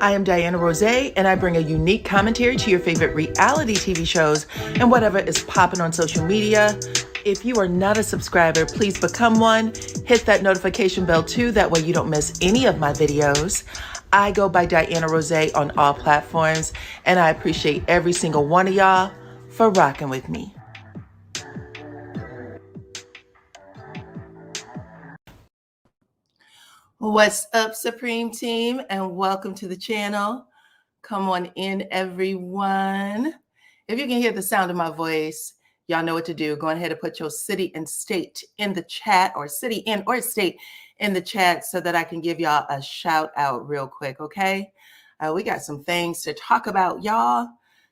I am DYANAROZAY, and I bring a unique commentary to your favorite reality TV shows and whatever is popping on social media. If you are not a subscriber, please become one. Hit that notification bell too, that way you don't miss any of my videos. I go by DYANAROZAY on all platforms, and I appreciate every single one of y'all for rocking with me. What's up, Supreme Team, and welcome to the channel. Come on in, everyone. If you can hear the sound of my voice, y'all know what to do. Go ahead and put your city and state in the chat, or city and or state in the chat, so that I can give y'all a shout out real quick, okay? We got some things to talk about, y'all.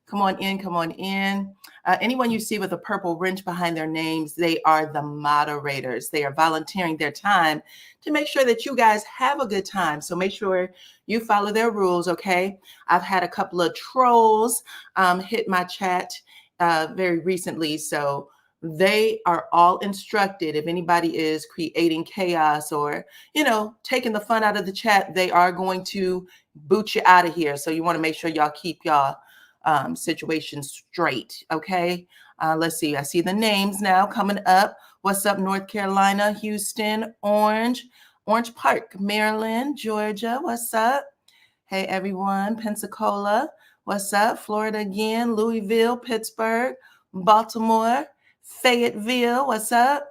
Come on in, come on in. Anyone you see with a purple wrench behind their names, they are the moderators. They are volunteering their time to make sure that you guys have a good time. So make sure you follow their rules, okay? I've had a couple of trolls hit my chat very recently, so they are all instructed. If anybody is creating chaos or, you know, taking the fun out of the chat, they are going to boot you out of here. So you want to make sure y'all keep y'all situation straight, okay? Let's see. I see the names now coming up. What's up, North Carolina, Houston, Orange Park, Maryland, Georgia. What's up? Hey, everyone. Pensacola. What's up? Florida again. Louisville, Pittsburgh, Baltimore, Fayetteville. What's up?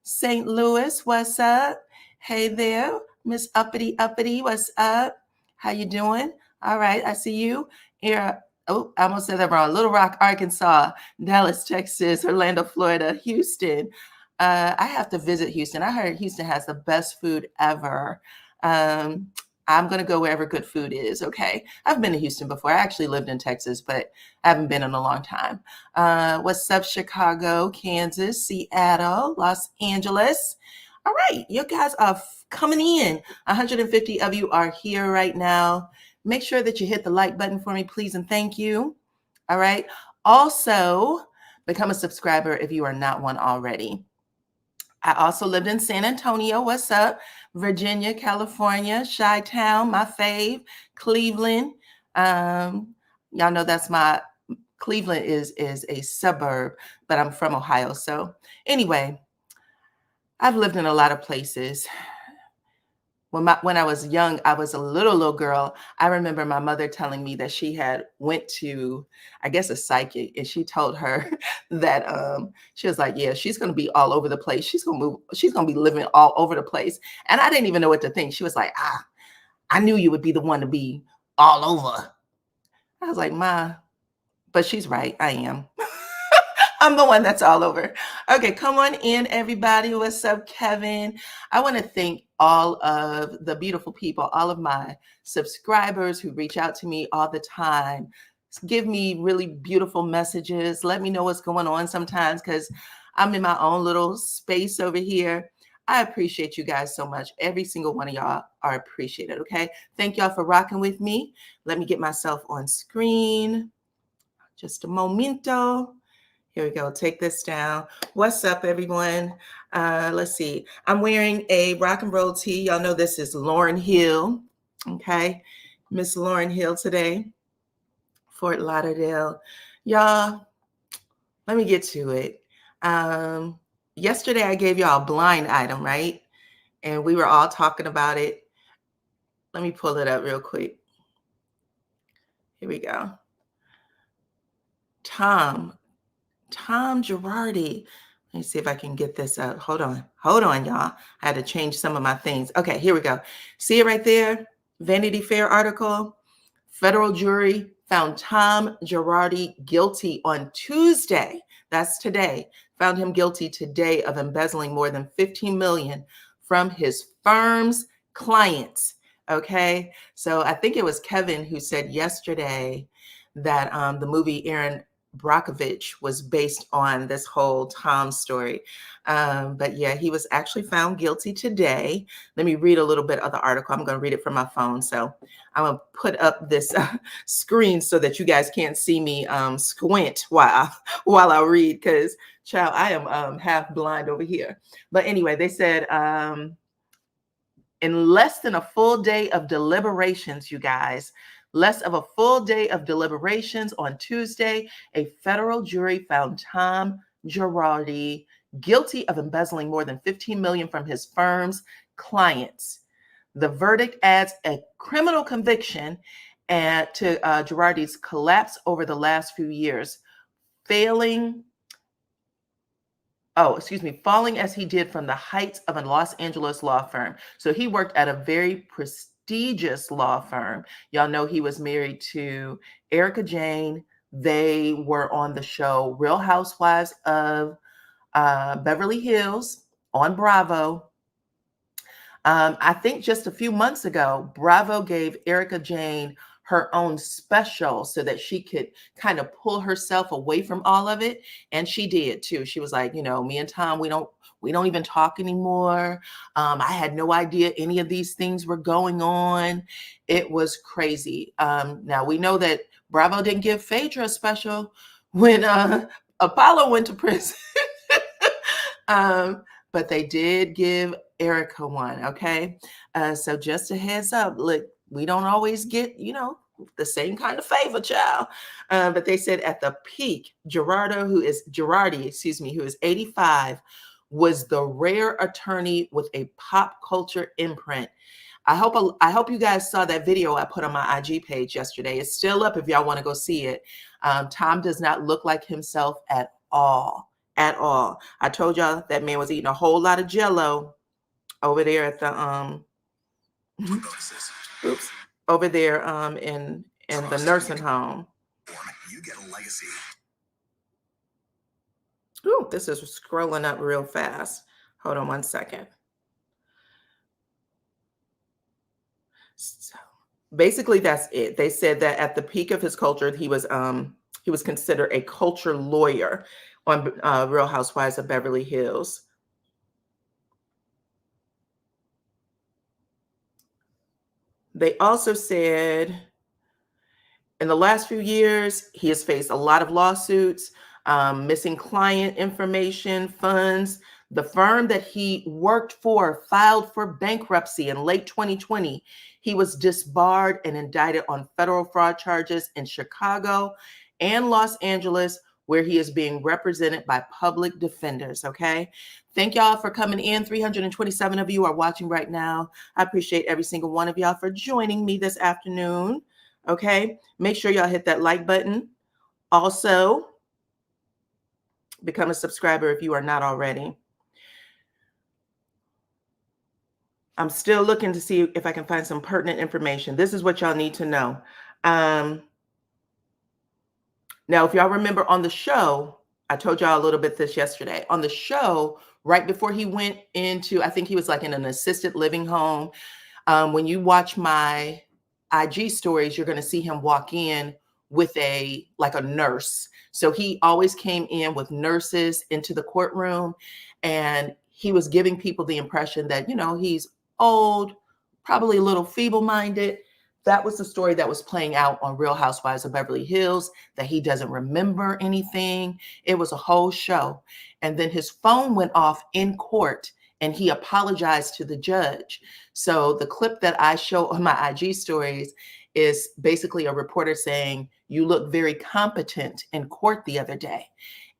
St. Louis. What's up? Hey there, Miss Uppity. What's up? How you doing? All right. I see you here. Oh, I almost said that wrong. Little Rock, Arkansas, Dallas, Texas, Orlando, Florida, Houston. I have to visit Houston. I heard Houston has the best food ever. I'm going to go wherever good food is, okay? I've been to Houston before. I actually lived in Texas, but I haven't been in a long time. What's up, Chicago, Kansas, Seattle, Los Angeles? All right, you guys are coming in. 150 of you are here right now. Make sure that you hit the like button for me, please, and thank you. All right. Also, become a subscriber if you are not one already. I also lived in San Antonio. What's up? Virginia, California, Chi-Town, my fave, Cleveland. Y'all know that's my, Cleveland is a suburb, but I'm from Ohio. So anyway, I've lived in a lot of places. When I was young, I was a little girl. I remember my mother telling me that she had went to, I guess, a psychic, and she told her that she was like, yeah, she's going to be all over the place. She's going to move. She's going to be living all over the place. And I didn't even know what to think. She was like, I knew you would be the one to be all over. I was like, Ma, but she's right. I am. I'm the one that's all over. Okay, come on in, everybody. What's up, Kevin? I want to thank all of the beautiful people, all of my subscribers who reach out to me all the time, give me really beautiful messages, let me know what's going on sometimes, because I'm in my own little space over here. I appreciate you guys so much. Every single one of y'all are appreciated, okay? Thank y'all for rocking with me. Let me get myself on screen. Just a momento. Here we go. Take this down. What's up, everyone? Let's see. I'm wearing a rock and roll tee. Y'all know this is Lauryn Hill. Okay. Miss Lauryn Hill today. Fort Lauderdale. Y'all, let me get to it. Yesterday, I gave y'all a blind item, right? And we were all talking about it. Let me pull it up real quick. Here we go. Tom Girardi. Let me see if I can get this up. Hold on, y'all. I had to change some of my things. Okay, here we go. See it right there? Vanity Fair article. Federal jury found Tom Girardi guilty on Tuesday. That's today. Found him guilty today of embezzling more than $15 million from his firm's clients. Okay, so I think it was Kevin who said yesterday that the movie Aaron Brockovich was based on this whole Tom story. But yeah, he was actually found guilty today. Let me read a little bit of the article. I'm going to read it from my phone. So I'm going to put up this screen so that you guys can't see me squint while I read, because, child, I am half blind over here. But anyway, they said in less than a full day of deliberations, you guys, Less of a full day of deliberations on Tuesday, a federal jury found Tom Girardi guilty of embezzling more than $15 million from his firm's clients. The verdict adds a criminal conviction to Girardi's collapse over the last few years, falling as he did from the heights of a Los Angeles law firm. So he worked at a very prestigious law firm. Y'all know he was married to Erica Jane. They were on the show Real Housewives of Beverly Hills on Bravo. I think just a few months ago, Bravo gave Erica Jane her own special so that she could kind of pull herself away from all of it. And she did too. She was like, me and Tom, we don't even talk anymore. I had no idea any of these things were going on. It was crazy. Now we know that Bravo didn't give Phaedra a special when Apollo went to prison. But they did give Erica one, okay? So just a heads up, look, we don't always get, the same kind of favor, child. But they said at the peak, Girardi, who is 85, was the rare attorney with a pop culture imprint. I hope you guys saw that video I put on my IG page yesterday. It's still up if y'all want to go see it. Tom does not look like himself at all. At all. I told y'all that man was eating a whole lot of Jello over there at the over there in the nursing home. You get a legacy. Ooh, this is scrolling up real fast. Hold on one second. So basically that's it. They said that at the peak of his culture, he was considered a culture lawyer on Real Housewives of Beverly Hills. They also said in the last few years, he has faced a lot of lawsuits, missing client information, funds. The firm that he worked for filed for bankruptcy in late 2020. He was disbarred and indicted on federal fraud charges in Chicago and Los Angeles, where he is being represented by public defenders, okay? Thank y'all for coming in. 327 of you are watching right now. I appreciate every single one of y'all for joining me this afternoon, okay? Make sure y'all hit that like button. Also, become a subscriber if you are not already. I'm still looking to see if I can find some pertinent information. This is what y'all need to know. Now, if y'all remember on the show, I told y'all a little bit this yesterday. On the show, right before he went into, I think he was like in an assisted living home. When you watch my IG stories, you're going to see him walk in with like a nurse. So he always came in with nurses into the courtroom, and he was giving people the impression that, he's old, probably a little feeble-minded. That was the story that was playing out on Real Housewives of Beverly Hills, that he doesn't remember anything. It was a whole show. And then his phone went off in court and he apologized to the judge. So the clip that I show on my IG stories is basically a reporter saying, "You look very competent in court the other day."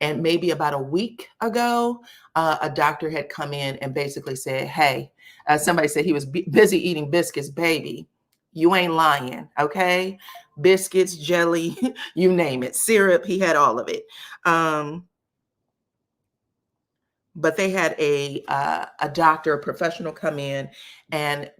And maybe about a week ago, a doctor had come in and basically said, "Hey," somebody said he was busy eating biscuits, baby. You ain't lying, okay? Biscuits, jelly, you name it. Syrup, he had all of it. But they had a doctor, a professional come in and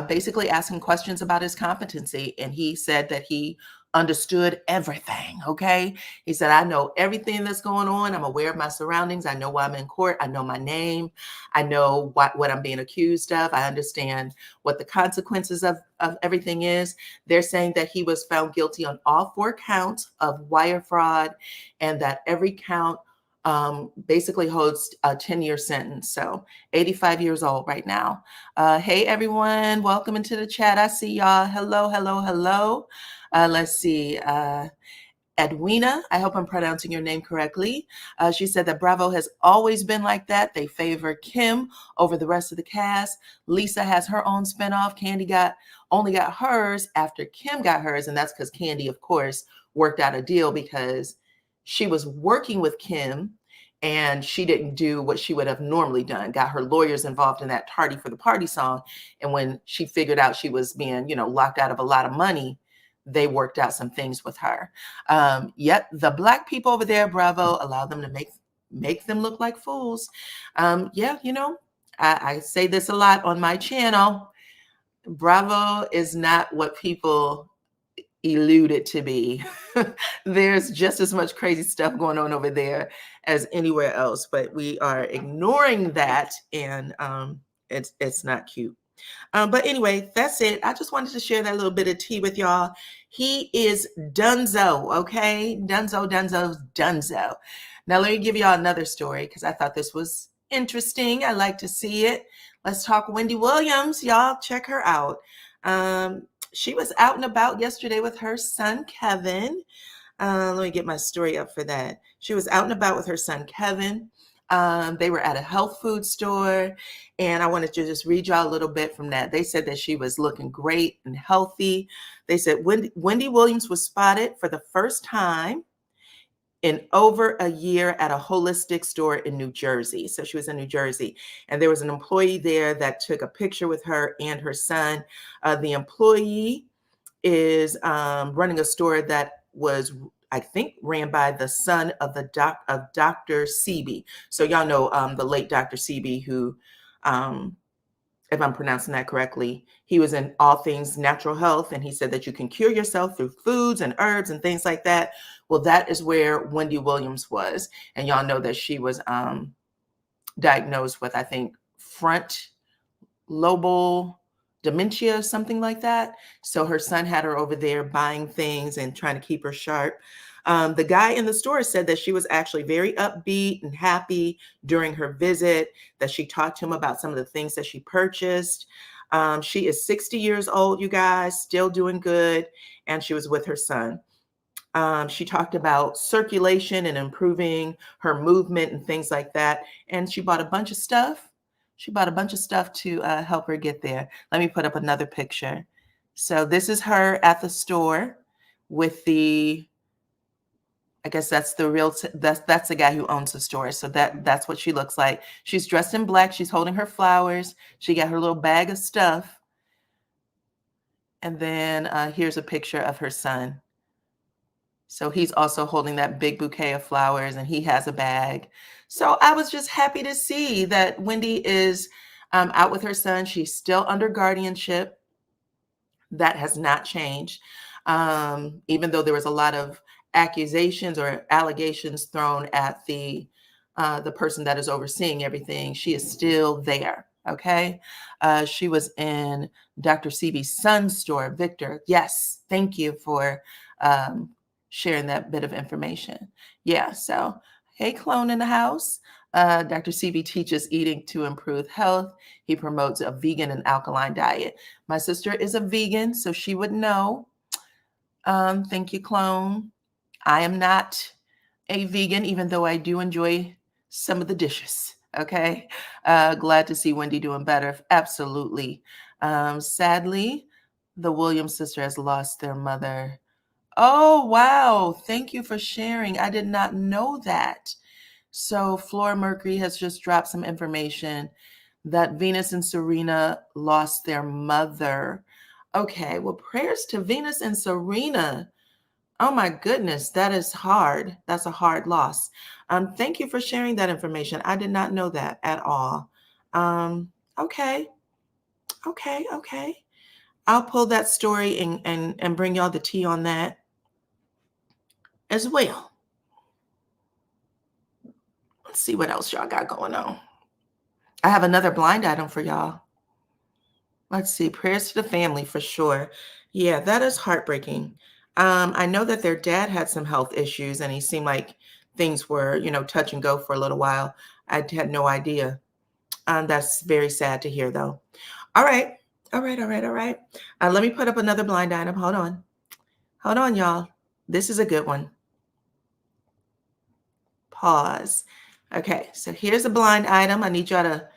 basically ask him questions about his competency. And he said that he understood everything, okay? He said, "I know everything that's going on. I'm aware of my surroundings. I know why I'm in court. I know my name. I know what I'm being accused of. I understand what the consequences of everything is." They're saying that he was found guilty on all 4 counts of wire fraud and that every count basically holds a 10-year sentence. So 85 years old right now. Hey, everyone. Welcome into the chat. I see y'all. Hello, hello, hello. Let's see. Edwina, I hope I'm pronouncing your name correctly. She said that Bravo has always been like that. They favor Kim over the rest of the cast. Lisa has her own spinoff. Candy only got hers after Kim got hers, and that's because Candy, of course, worked out a deal because she was working with Kim and she didn't do what she would have normally done, got her lawyers involved in that Tardy for the Party song. And when she figured out she was being, locked out of a lot of money, they worked out some things with her. Yet the Black people over there, Bravo, allow them to make them look like fools. I say this a lot on my channel. Bravo is not what people elude it to be. There's just as much crazy stuff going on over there as anywhere else, but we are ignoring that, and it's not cute. But anyway, that's it. I just wanted to share that little bit of tea with y'all. He is dunzo, okay? Dunzo. Now let me give y'all another story because I thought this was interesting. I like to see it. Let's talk Wendy Williams. Y'all check her out. She was out and about yesterday with her son, Kevin. Let me get my story up for that. She was out and about with her son, Kevin. They were at a health food store, and I wanted to just read y'all a little bit from that. They said that she was looking great and healthy. They said Wendy Williams was spotted for the first time in over a year at a holistic store in New Jersey. So she was in New Jersey, and there was an employee there that took a picture with her and her son. The employee is running a store that was, I think, ran by the son of Dr. Sebi. So y'all know the late Dr. Sebi, who, if I'm pronouncing that correctly, he was in all things natural health, and he said that you can cure yourself through foods and herbs and things like that. Well, that is where Wendy Williams was, and y'all know that she was diagnosed with, I think, front lobal dementia, something like that. So her son had her over there buying things and trying to keep her sharp. The guy in the store said that she was actually very upbeat and happy during her visit, that she talked to him about some of the things that she purchased. She is 60 years old, you guys, still doing good, and she was with her son. She talked about circulation and improving her movement and things like that, and she bought a bunch of stuff. She bought a bunch of stuff to help her get there. Let me put up another picture. So this is her at the store with I guess that's the real, that's the guy who owns the store. So that's what she looks like. She's dressed in black. She's holding her flowers. She got her little bag of stuff. And then here's a picture of her son. So he's also holding that big bouquet of flowers, and he has a bag. So I was just happy to see that Wendy is out with her son. She's still under guardianship. That has not changed. Even though there was a lot of accusations or allegations thrown at the person that is overseeing everything, she is still there. Okay. She was in Dr. Sebi's son's store, Victor. Yes. Thank you for sharing that bit of information. Yeah. So, hey, clone in the house. Dr. Sebi teaches eating to improve health. He promotes a vegan and alkaline diet. My sister is a vegan, so she would know. Thank you, clone. I am not a vegan, even though I do enjoy some of the dishes. Okay. Glad to see Wendy doing better. Absolutely. Sadly, the Williams sister has lost their mother. Oh, wow. Thank you for sharing. I did not know that. So Flora Mercury has just dropped some information that Venus and Serena lost their mother. Okay. Well, prayers to Venus and Serena. Oh my goodness, that is hard. That's a hard loss. Thank you for sharing that information. I did not know that at all. Okay. I'll pull that story and bring y'all the tea on that as well. Let's see what else y'all got going on. I have another blind item for y'all. Let's see. Prayers to the family for sure. Yeah, that is heartbreaking. I know that their dad had some health issues, and he seemed like things were, touch and go for a little while. I had no idea. That's very sad to hear, though. All right. Let me put up another blind item. Hold on, y'all. This is a good one. pause. Okay, so here's a blind item. I need y'all to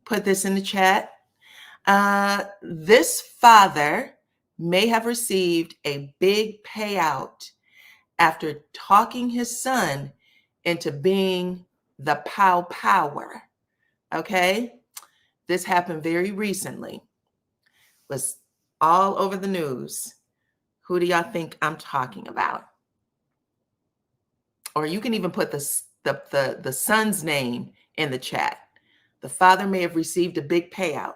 put this in the chat. This father may have received a big payout after talking his son into being the power. Okay, this happened very recently. Was all over the news. Who do y'all think I'm talking about? Or you can even put the son's name in the chat. The father may have received a big payout.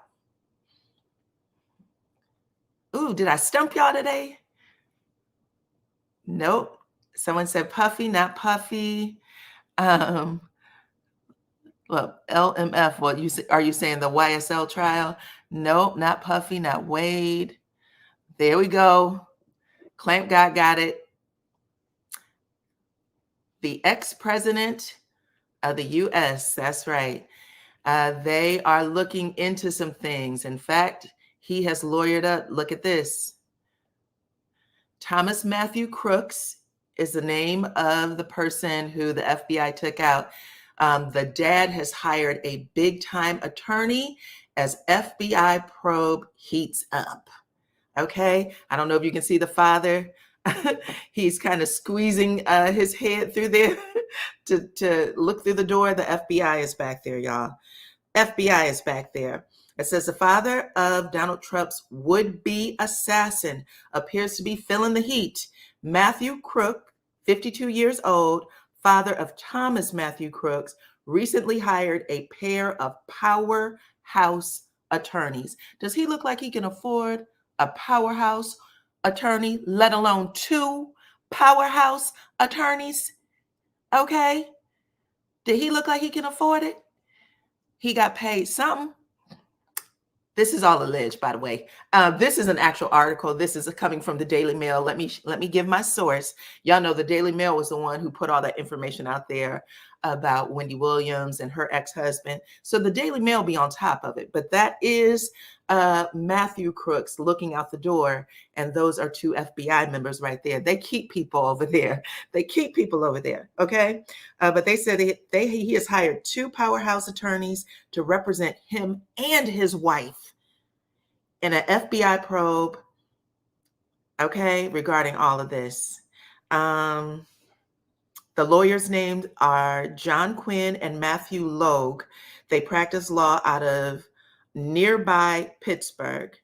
Ooh, did I stump y'all today? Nope. Someone said Puffy, not Puffy. Well, LMF, are you saying the YSL trial? Nope, not Puffy, not Wade. There we go. Clamp God got it. The ex-president of the U.S., that's right. They are looking into some things. In fact, he has lawyered up. Look at this. Thomas Matthew Crooks is the name of the person who the FBI took out. The dad has hired a big-time attorney as FBI probe heats up. Okay, I don't know if you can see the father. He's kind of squeezing his head through there to look through the door. The FBI is back there, y'all. FBI is back there. It says the father of Donald Trump's would-be assassin appears to be feeling the heat. Matthew Crook, 52 years old, father of Thomas Matthew Crooks, recently hired a pair of powerhouse attorneys. Does he look like he can afford a powerhouse attorney, let alone two powerhouse attorneys? Okay. Did he look like he can afford it? He got paid something. This is all alleged, by the way. This is an actual article. This is coming from the Daily Mail. Let me give my source. Y'all know the Daily Mail was the one who put all that information out there about Wendy Williams and her ex-husband. So the Daily Mail be on top of it. But that is Matthew Crooks looking out the door. And those are two FBI members right there. They keep people over there. They keep people over there. Okay. But they said he has hired two powerhouse attorneys to represent him and his wife in an FBI probe. Okay. Regarding all of this. The lawyers named are John Quinn and Matthew Logue. They practice law out of nearby Pittsburgh,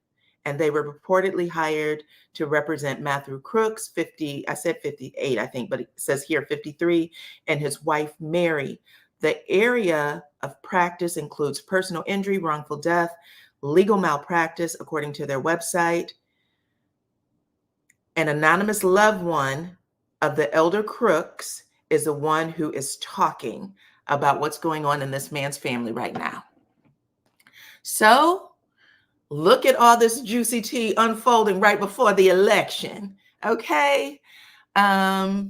and they were reportedly hired to represent Matthew Crooks, 50, I said 58, I think, but it says here 53, and his wife, Mary. The area of practice includes personal injury, wrongful death, legal malpractice, according to their website. An anonymous loved one of the elder Crooks is the one who is talking about what's going on in this man's family right now. So look at all this juicy tea unfolding right before the election. Okay. A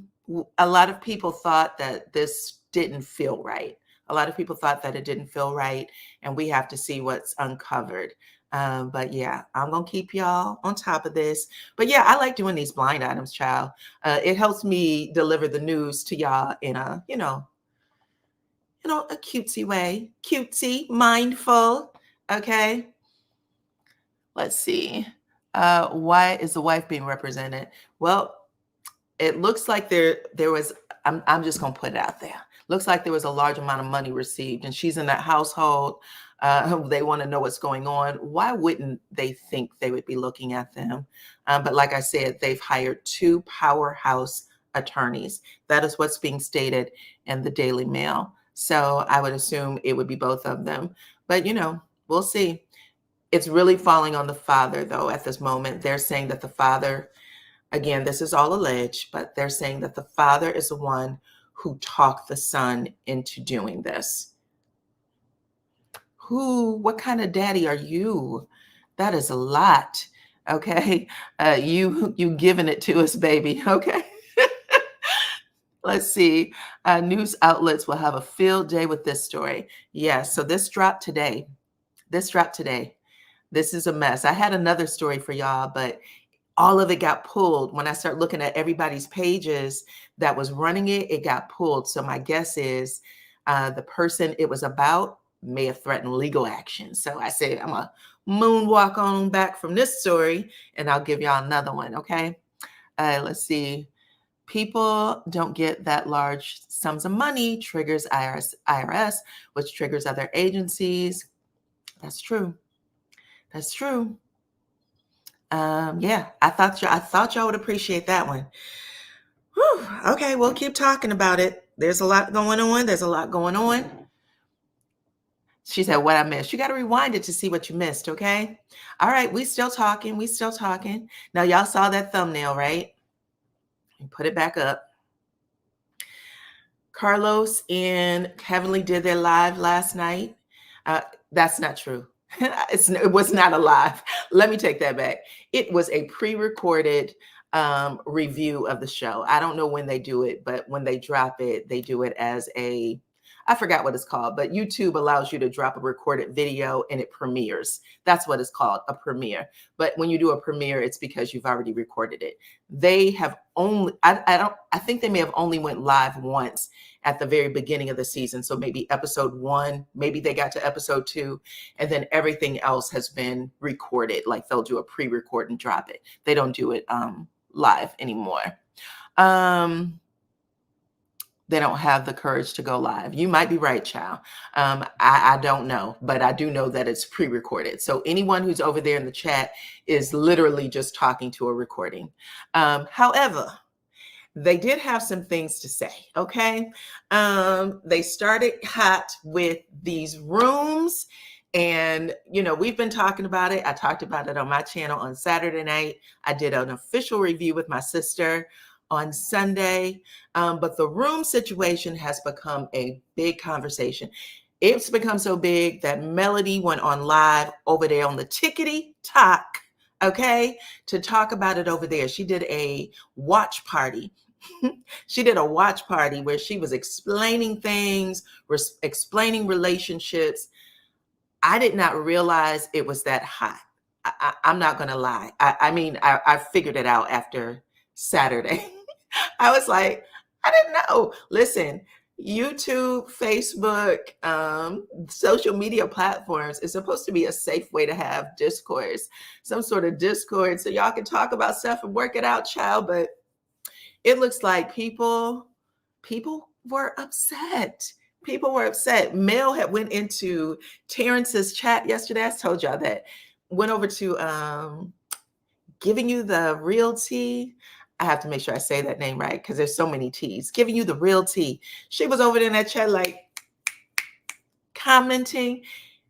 lot of people thought that this didn't feel right. A lot of people thought that it didn't feel right, and we have to see what's uncovered. But yeah, I'm going to keep y'all on top of this. But yeah, I like doing these blind items, child. It helps me deliver the news to y'all in a, a cutesy way. Cutesy, mindful. Okay. Let's see. Why is the wife being represented? Well, it looks like there was, I'm just going to put it out there. Looks like there was a large amount of money received, and she's in that household. They want to know what's going on. Why wouldn't they think they would be looking at them? But like I said, they've hired two powerhouse attorneys. That is what's being stated in the Daily Mail. So I would assume it would be both of them. But, we'll see. It's really falling on the father, though, at this moment. They're saying that the father, again, this is all alleged, but they're saying that the father is the one who talked the son into doing this. What kind of daddy are you? That is a lot. Okay. You giving it to us, baby. Okay. Let's see. News outlets will have a field day with this story. Yes. So this dropped today. This is a mess. I had another story for y'all, but all of it got pulled. When I start looking at everybody's pages that was running it, it got pulled. So my guess is the person it was about may have threatened legal action. So I said, I'm a moonwalk on back from this story and I'll give y'all another one. Okay. Let's see. People don't get that large sums of money, triggers IRS, which triggers other agencies. That's true. That's true. Yeah, I thought y'all would appreciate that one. Whew. Okay, we'll keep talking about it. There's a lot going on. There's a lot going on. She said, what I missed. You got to rewind it to see what you missed, okay? All right, we still talking. We still talking. Now, y'all saw that thumbnail, right? Put it back up. Carlos and Heavenly did their live last night. That's not true. It was not a live. Let me take that back. It was a pre-recorded review of the show. I don't know when they do it, but when they drop it, they do it as a, I forgot what it's called, but YouTube allows you to drop a recorded video and it premieres. That's what it's called, a premiere. But when you do a premiere, it's because you've already recorded it. They have only, I think they may have only went live once at the very beginning of the season. So maybe episode 1, maybe they got to episode 2, and then everything else has been recorded. Like they'll do a pre-record and drop it. They don't do it live anymore. They don't have the courage to go live. You might be right, child. I don't know, but I do know that it's pre-recorded. So anyone who's over there in the chat is literally just talking to a recording. However, they did have some things to say, okay? They started hot with these rooms. And, you know, we've been talking about it. I talked about it on my channel on Saturday night. I did an official review with my sister on Sunday. But the room situation has become a big conversation. It's become so big that Melody went on live over there on the Tickety Talk, okay, to talk about it over there. She did a watch party. She did a watch party where she was explaining things, explaining relationships. I did not realize it was that hot. I'm not going to lie. I mean, I figured it out after Saturday. I was like, I didn't know. Listen, YouTube, Facebook, social media platforms is supposed to be a safe way to have discourse, some sort of discord so y'all can talk about stuff and work it out, child. But it looks like people were upset. People were upset. Mel had went into Terrence's chat yesterday. I told y'all that. Went over to Giving You the Real Tea. I have to make sure I say that name right because there's so many T's. Giving You the Real Tea. She was over there in that chat like commenting.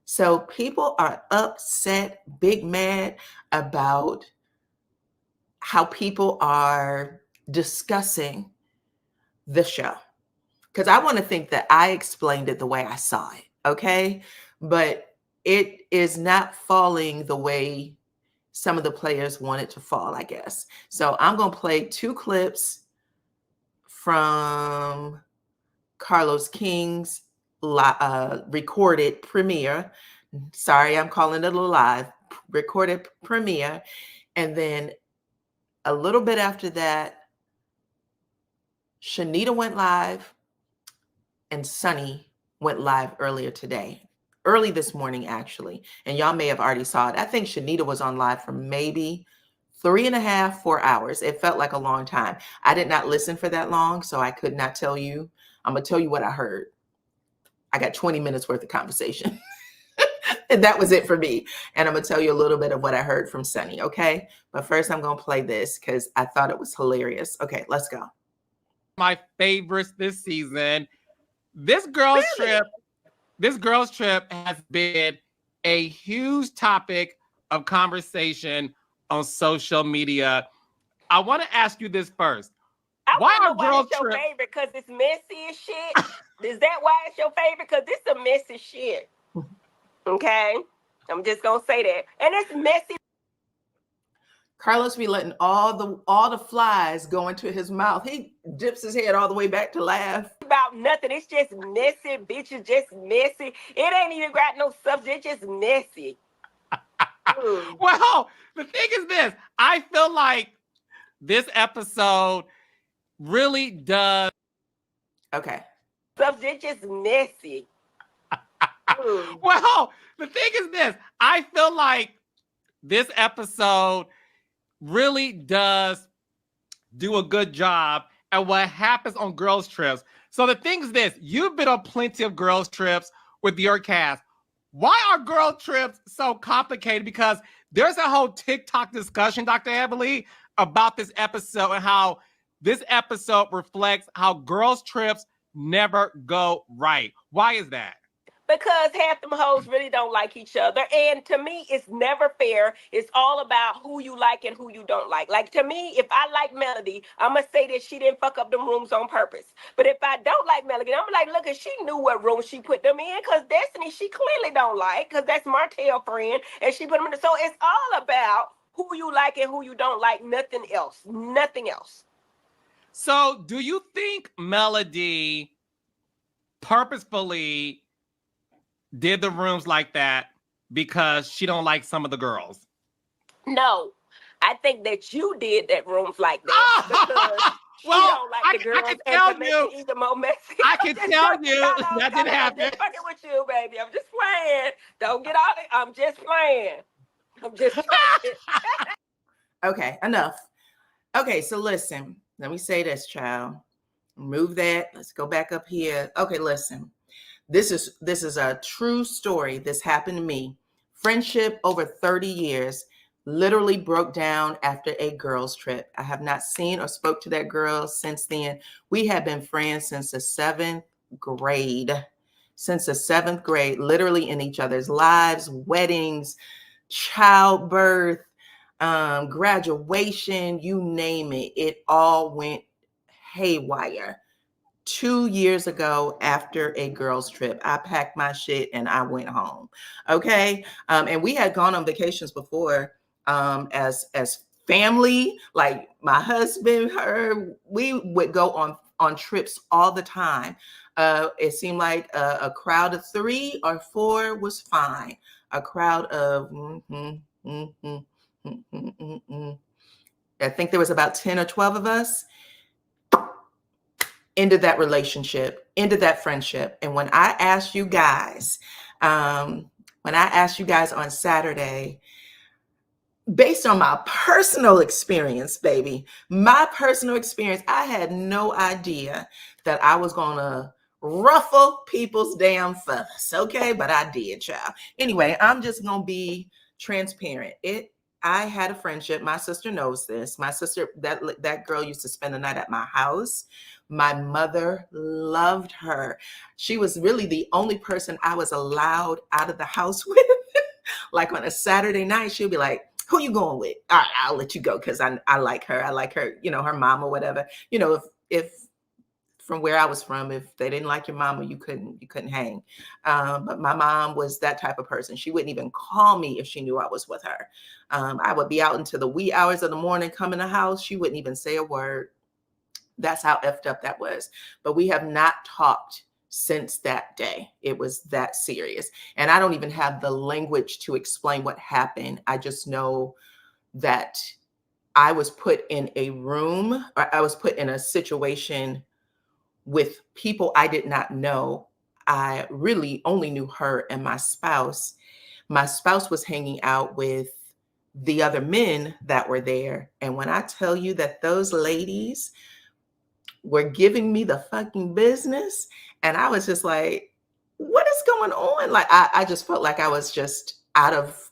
So people are upset, big mad about how people are discussing the show. Because I want to think that I explained it the way I saw it, okay? But it is not falling the way some of the players want it to fall, I guess. So I'm going to play 2 clips from Carlos King's recorded premiere. Sorry, I'm calling it a live, recorded premiere. And then a little bit after that, Shenita went live and Sunni went live earlier today. Early this morning, actually. And y'all may have already saw it. I think Shenita was on live for maybe 3.5, 4 hours. It felt like a long time. I did not listen for that long, so I could not tell you. I'm going to tell you what I heard. I got 20 minutes worth of conversation. And that was it for me. And I'm going to tell you a little bit of what I heard from Sunni, okay? But first, I'm going to play this because I thought it was hilarious. Okay, let's go. My favorites this season. This girl's trip has been a huge topic of conversation on social media. I want to ask you this first. Why it's your favorite? Because it's messy as shit? Is that why it's your favorite? Because it's some messy shit. Okay? I'm just going to say that. And it's messy. Carlos be letting all the flies go into his mouth. He dips his head all the way back to laugh. About nothing. It's just messy, bitch. It's just messy. It ain't even got no subject. It's just messy. Well, the thing is this. I feel like this episode really does. Okay. So they're just messy. Well, the thing is this. I feel like this episode really does do a good job at what happens on girls' trips. So the thing is this. You've been on plenty of girls' trips with your cast. Why are girl trips so complicated? Because there's a whole TikTok discussion, Dr. Emily, about this episode and how this episode reflects how girls' trips never go right. Why is that? Because half them hoes really don't like each other. And to me, it's never fair. It's all about who you like and who you don't like. Like, to me, if I like Melody, I'm going to say that she didn't fuck up them rooms on purpose. But if I don't like Melody, I'm like, look, she knew what room she put them in. Because Destiny, she clearly don't like. Because that's Martell's friend. And she put them in. So it's all about who you like and who you don't like. Nothing else. Nothing else. So do you think Melody purposefully did the rooms like that because she don't like some of the girls? No, I think that you did that rooms like that because well, she don't like the girls. I can tell and to you, make it even more messy. I can tell you that didn't happen. I'm just fucking with you, baby. I'm just playing. Don't get all it. I'm just playing. I'm just playing. Okay, enough. Okay, so listen. Let me say this, child. Move that. Let's go back up here. Okay, listen. This is a true story. This happened to me. Friendship over 30 years literally broke down after a girls' trip. I have not seen or spoke to that girl since then. We have been friends since the 7th grade. Since the 7th grade, literally in each other's lives, weddings, childbirth, graduation, you name it. It all went haywire. 2 years ago, after a girls' trip, I packed my shit and I went home. Okay. And we had gone on vacations before as family, like my husband, her, we would go on trips all the time. It seemed like a crowd of 3 or 4 was fine. A crowd of, I think there was about 10 or 12 of us. Ended that relationship, ended that friendship. And when I asked you guys on Saturday, based on my personal experience, baby, my personal experience, I had no idea that I was going to ruffle people's damn feathers. Okay. But I did, child. Anyway, I'm just going to be transparent. I had a friendship. My sister knows this. My sister, that girl used to spend the night at my house. My mother loved her. She was really the only person I was allowed out of the house with. Like on a Saturday night, she'll be like, who you going with? All right, I'll let you go because I like her. I like her, her mom or whatever. If from where I was from, if they didn't like your mama, you couldn't hang. But my mom was that type of person. She wouldn't even call me if she knew I was with her. I would be out until the wee hours of the morning, come in the house. She wouldn't even say a word. That's how effed up that was. But we have not talked since that day. It was that serious. And I don't even have the language to explain what happened. I just know that I was put in a room, or I was put in a situation with people I did not know. I really only knew her and my spouse. My spouse was hanging out with the other men that were there. And when I tell you that those ladies were giving me the fucking business, and I was just like, what is going on? Like, I just felt like I was just out of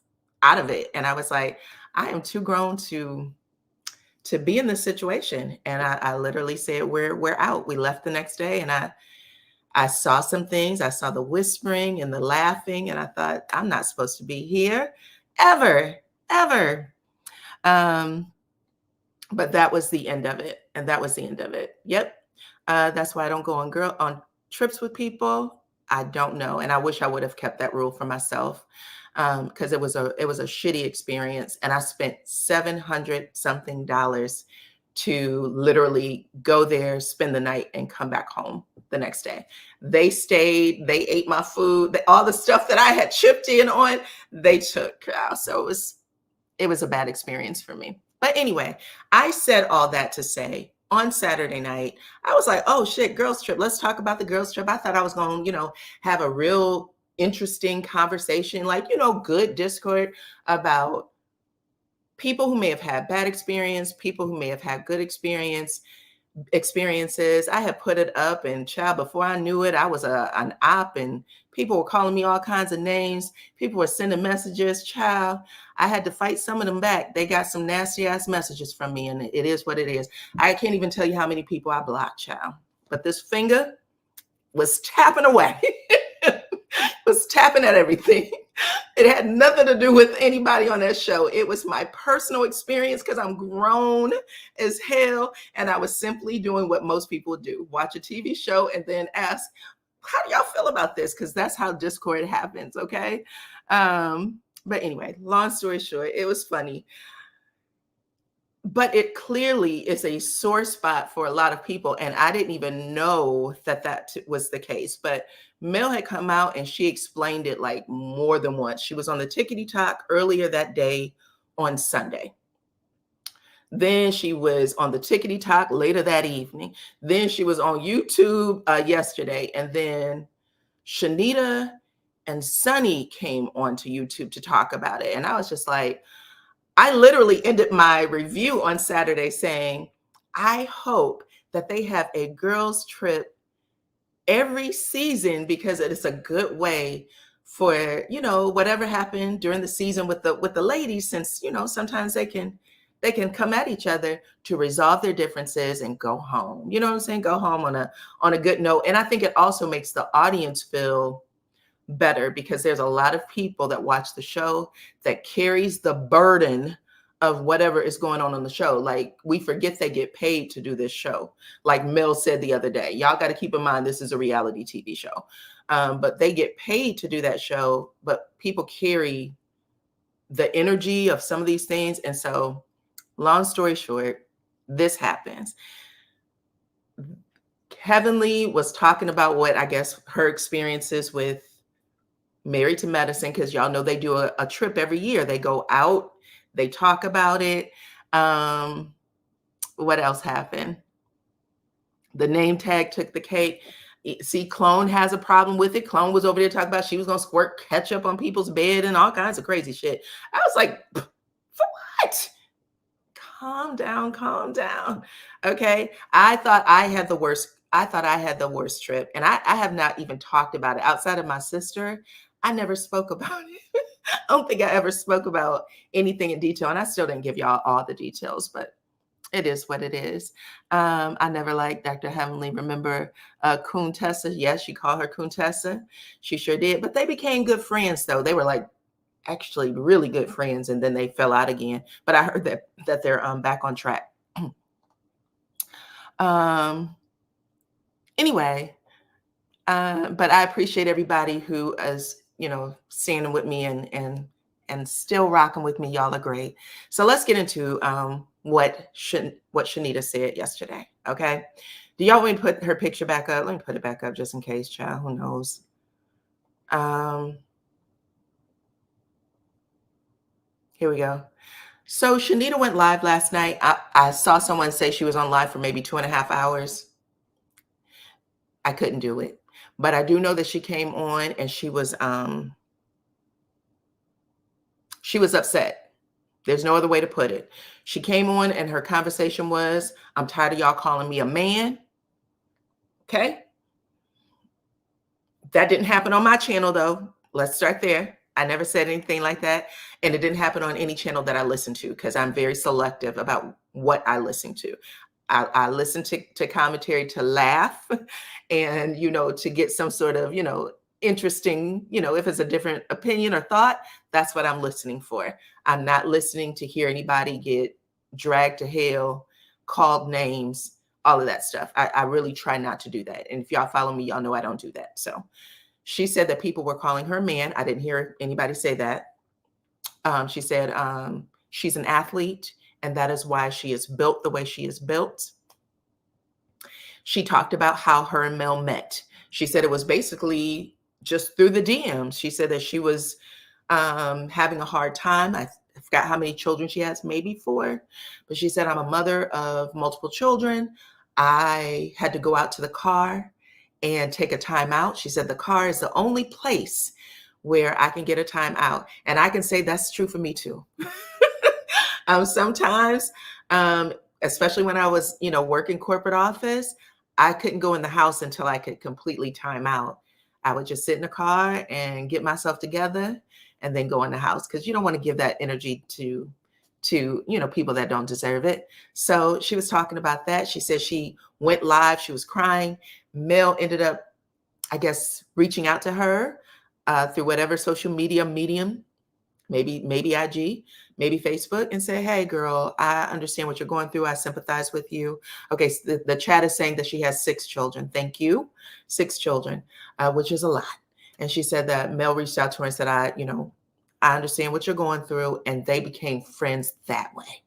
it. And I was like, I am too grown to be in this situation. And I literally said, we're out. We left the next day, and I saw some things. I saw the whispering and the laughing, and I thought, I'm not supposed to be here ever. But that was the end of it. And that was the end of it. Yep. That's why I don't go on trips with people. I don't know. And I wish I would have kept that rule for myself. Because it was a shitty experience. And I spent $700 something to literally go there, spend the night, and come back home the next day. They stayed, they ate my food, all the stuff that I had chipped in on, they took. So it was a bad experience for me. But anyway, I said all that to say, on Saturday night, I was like, oh shit, girls trip. Let's talk about the girls trip. I thought I was going to, have a real interesting conversation, like, good discord about people who may have had bad experience, people who may have had good experiences. I had put it up, and child, before I knew it, I was an op, and people were calling me all kinds of names. People were sending messages. Child, I had to fight some of them back. They got some nasty ass messages from me, and it is what it is. I can't even tell you how many people I blocked, child. But this finger was tapping away. Was tapping at everything. It had nothing to do with anybody on that show. It was my personal experience because I'm grown as hell, and I was simply doing what most people do: watch a TV show and then ask, how do y'all feel about this? Because that's how Discord happens, okay? But anyway, long story short, it was funny. But it clearly is a sore spot for a lot of people, and I didn't even know that was the case. But Mel had come out and she explained it like more than once. She was on the Tickety Talk earlier that day on Sunday. Then she was on the Tickety Talk later that evening. Then she was on YouTube yesterday. And then Shenita and Sunni came onto YouTube to talk about it. And I was just like, I literally ended my review on Saturday saying, I hope that they have a girls' trip every season, because it is a good way for, whatever happened during the season with the ladies, since, sometimes they can come at each other, to resolve their differences and go home. You know what I'm saying? Go home on a good note. And I think it also makes the audience feel better, because there's a lot of people that watch the show that carries the burden of whatever is going on the show. Like, we forget they get paid to do this show. Like Mel said the other day, y'all got to keep in mind, this is a reality TV show. But they get paid to do that show, but people carry the energy of some of these things. And so, long story short, this happens. Heavenly was talking about what I guess her experiences with Married to Medicine, because y'all know they do a trip every year. They go out, they talk about it. What else happened? The name tag took the cake. See, Clone has a problem with it. Clone was over there talking about she was going to squirt ketchup on people's bed and all kinds of crazy shit. I was like, for what? Calm down, calm down. Okay. I thought I had the worst trip. And I have not even talked about it outside of my sister. I never spoke about it. I don't think I ever spoke about anything in detail. And I still didn't give y'all all the details, but it is what it is. I never liked Dr. Heavenly. Remember Kuntessa? Yes, she called her Kuntessa. She sure did. But they became good friends, though. They were like actually really good friends, and then they fell out again. But I heard that they're back on track. Anyway, but I appreciate everybody who is, standing with me and still rocking with me. Y'all are great. So let's get into what Shenita said yesterday. Okay. Do y'all want me to put her picture back up? Let me put it back up just in case, child. Who knows? Here we go. So Shenita went live last night. I saw someone say she was on live for maybe 2.5 hours. I couldn't do it, but I do know that she came on and she was upset. There's no other way to put it. She came on and her conversation was, I'm tired of y'all calling me a man. Okay. That didn't happen on my channel though. Let's start there. I never said anything like that. And it didn't happen on any channel that I listen to, because I'm very selective about what I listen to. I listen to commentary to laugh and, to get some sort of, interesting, if it's a different opinion or thought, that's what I'm listening for. I'm not listening to hear anybody get dragged to hell, called names, all of that stuff. I really try not to do that. And if y'all follow me, y'all know I don't do that. So she said that people were calling her man. I didn't hear anybody say that. She said she's an athlete and that is why she is built the way she is built. She talked about how her and Mel met. She said it was basically just through the DMs. She said that she was having a hard time. I forgot how many children she has, maybe 4. But she said, I'm a mother of multiple children. I had to go out to the car and take a time out. She said the car is the only place where I can get a time out. And I can say that's true for me too. Sometimes, especially when I was, working corporate office, I couldn't go in the house until I could completely time out. I would just sit in the car and get myself together and then go in the house, because you don't want to give that energy to people that don't deserve it. So she was talking about that. She said she went live. She was crying. Mel ended up, I guess, reaching out to her through whatever social media medium, maybe IG, maybe Facebook, and say, hey, girl, I understand what you're going through. I sympathize with you. Okay, so the chat is saying that she has 6 children. Thank you. 6 children, which is a lot. And she said that Mel reached out to her and said, I understand what you're going through. And they became friends that way.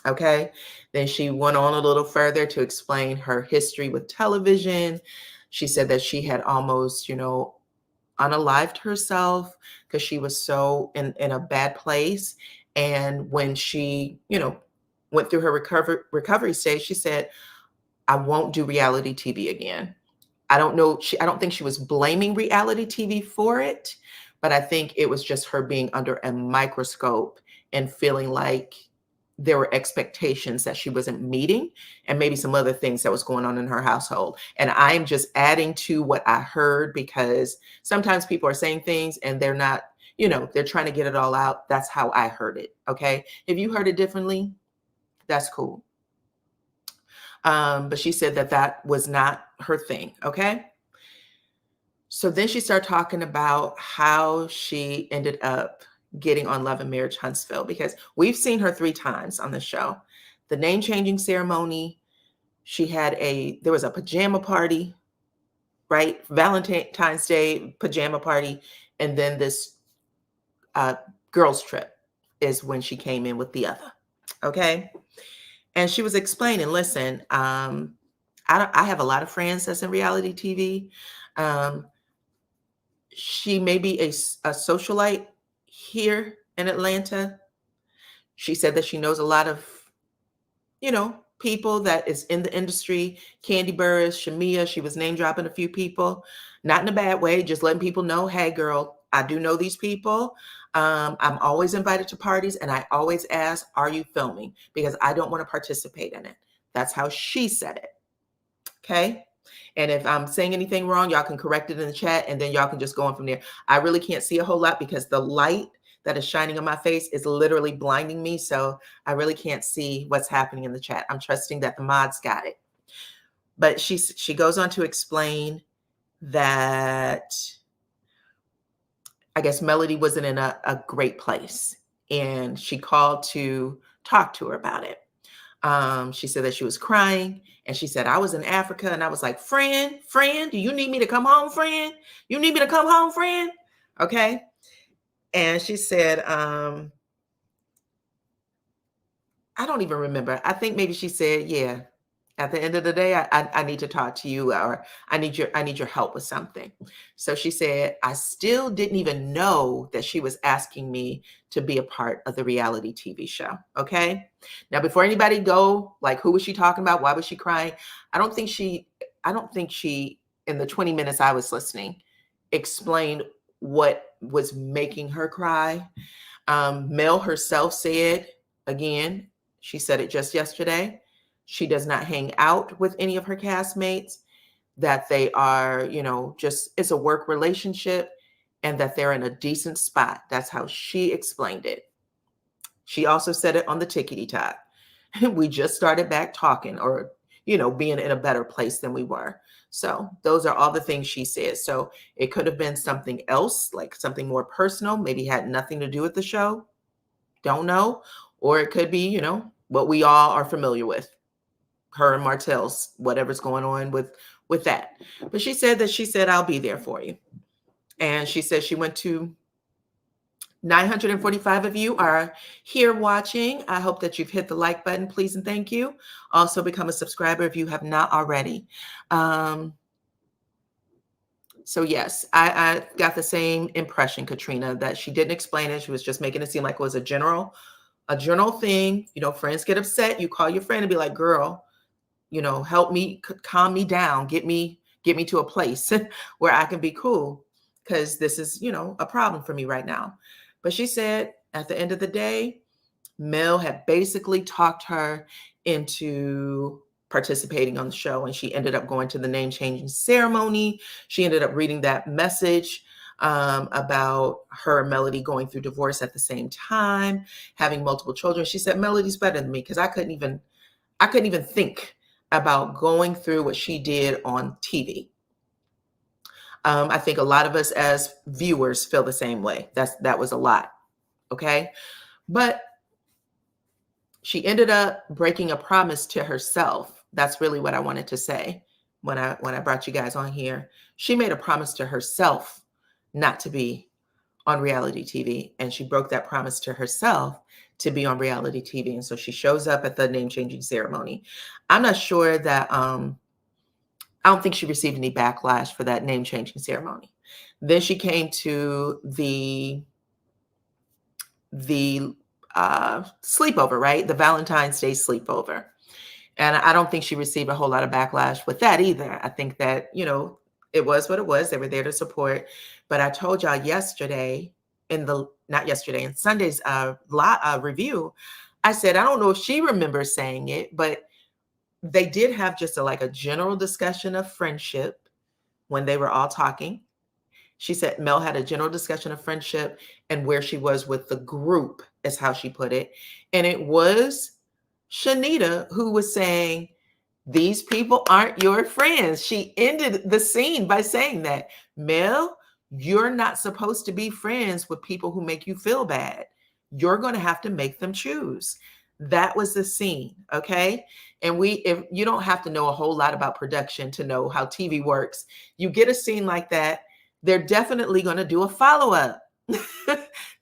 Okay. Then she went on a little further to explain her history with television. She said that she had almost, unalived herself because she was so in a bad place. And when she, went through her recovery stage, she said, I won't do reality TV again. I don't know. I don't think she was blaming reality TV for it, but I think it was just her being under a microscope and feeling like there were expectations that she wasn't meeting, and maybe some other things that was going on in her household. And I'm just adding to what I heard, because sometimes people are saying things and they're not, they're trying to get it all out. That's how I heard it. Okay. If you heard it differently, that's cool. But she said that was not her thing. Okay. So then she started talking about how she ended up getting on Love and Marriage Huntsville, because we've seen her 3 times on the show. The name changing ceremony. There was a pajama party, right? Valentine's Day pajama party. And then this girls trip is when she came in with the other. Okay. And she was explaining, listen, I have a lot of friends that's in reality TV. She may be a socialite here in Atlanta. She said that she knows a lot of, people that is in the industry. Candy Burris, Shamia, she was name dropping a few people, not in a bad way, just letting people know, hey, girl, I do know these people. I'm always invited to parties, and I always ask, are you filming? Because I don't want to participate in it. That's how she said it. Okay. And if I'm saying anything wrong, y'all can correct it in the chat, and then y'all can just go on from there. I really can't see a whole lot because the light that is shining on my face is literally blinding me. So I really can't see what's happening in the chat. I'm trusting that the mods got it. But she goes on to explain that I guess Melody wasn't in a great place, and she called to talk to her about it. She said that she was crying, and she said, I was in Africa, and I was like, friend, do you need me to come home, friend? You need me to come home, friend? Okay. And she said, I don't even remember. I think maybe she said, yeah, at the end of the day, I need to talk to you, or I need your help with something. So she said, I still didn't even know that she was asking me to be a part of the reality TV show. Okay. Now, before anybody go, like, who was she talking about? Why was she crying? I don't think she, in the 20 minutes I was listening, explained what was making her cry. Mel herself said, again, she said it just yesterday, she does not hang out with any of her castmates, that they are, it's a work relationship, and that they're in a decent spot. That's how she explained it. She also said it on the Tickety Talk. We just started back talking, or, being in a better place than we were. So those are all the things she said. So it could have been something else, like something more personal, maybe had nothing to do with the show. Don't know. Or it could be, what we all are familiar with. Her and Martell's, whatever's going on with that. But she said, I'll be there for you. And she said she went to 945 of you are here watching. I hope that you've hit the like button, please and thank you. Also become a subscriber if you have not already. So yes, I got the same impression, Katrina, that she didn't explain it. She was just making it seem like it was a general thing. You know, friends get upset. You call your friend and be like, girl, you know, help me, calm me down, get me to a place where I can be cool, because this is, you know, a problem for me right now. But she said at the end of the day, Mel had basically talked her into participating on the show, and she ended up going to the name changing ceremony. She ended up reading that message about her and Melody going through divorce at the same time, having multiple children. She said, Melody's better than me, because I couldn't even think about going through what she did on TV. I think a lot of us as viewers feel the same way. That was a lot. Okay. But she ended up breaking a promise to herself. That's really what I wanted to say when I brought you guys on here. She made a promise to herself not to be on reality TV, and she broke that promise to herself to be on reality TV. And so she shows up at the name changing ceremony. I'm not sure that I don't think she received any backlash for that name changing ceremony. Then she came to the sleepover, right? The Valentine's Day sleepover. And I don't think she received a whole lot of backlash with that either. I think that, you know, it was what it was. They were there to support. But I told y'all yesterday in Sunday's review, I said, I don't know if she remembers saying it, but they did have just a general discussion of friendship when they were all talking. She said Mel had a general discussion of friendship and where she was with the group, is how she put it. And it was Shenita who was saying, these people aren't your friends. She ended the scene by saying that, Mel, you're not supposed to be friends with people who make you feel bad. You're going to have to make them choose. That was the scene. Okay. And if you don't have to know a whole lot about production to know how TV works, you get a scene like that, they're definitely going to do a follow-up.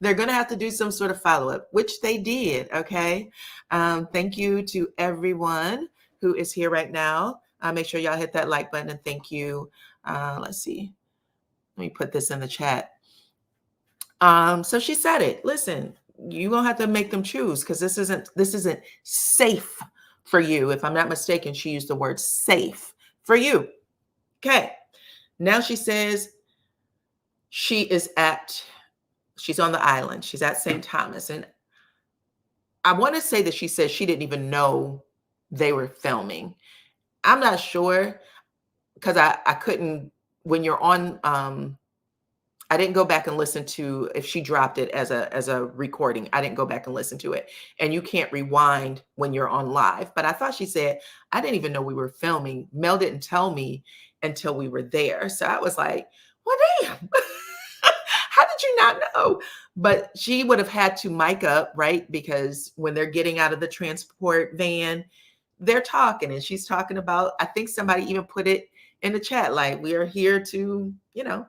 They're going to have to do some sort of follow-up, which they did. Okay. Thank you to everyone who is here right now. Make sure y'all hit that like button, and thank you. Let's see. Let me put this in the chat. So she said it. Listen, you're gonna have to make them choose, because this isn't safe for you. If I'm not mistaken, she used the word safe for you. Okay. Now she says she's on the island. She's at St. Thomas. And I want to say that she said she didn't even know they were filming. I'm not sure, because I couldn't, when you're on, I didn't go back and listen to if she dropped it as a recording. I didn't go back and listen to it. And you can't rewind when you're on live. But I thought she said, I didn't even know we were filming. Mel didn't tell me until we were there. So I was like, well, damn. How did you not know? But she would have had to mic up, right? Because when they're getting out of the transport van, they're talking, and she's talking about, I think somebody even put it in the chat, like, we are here to, you know,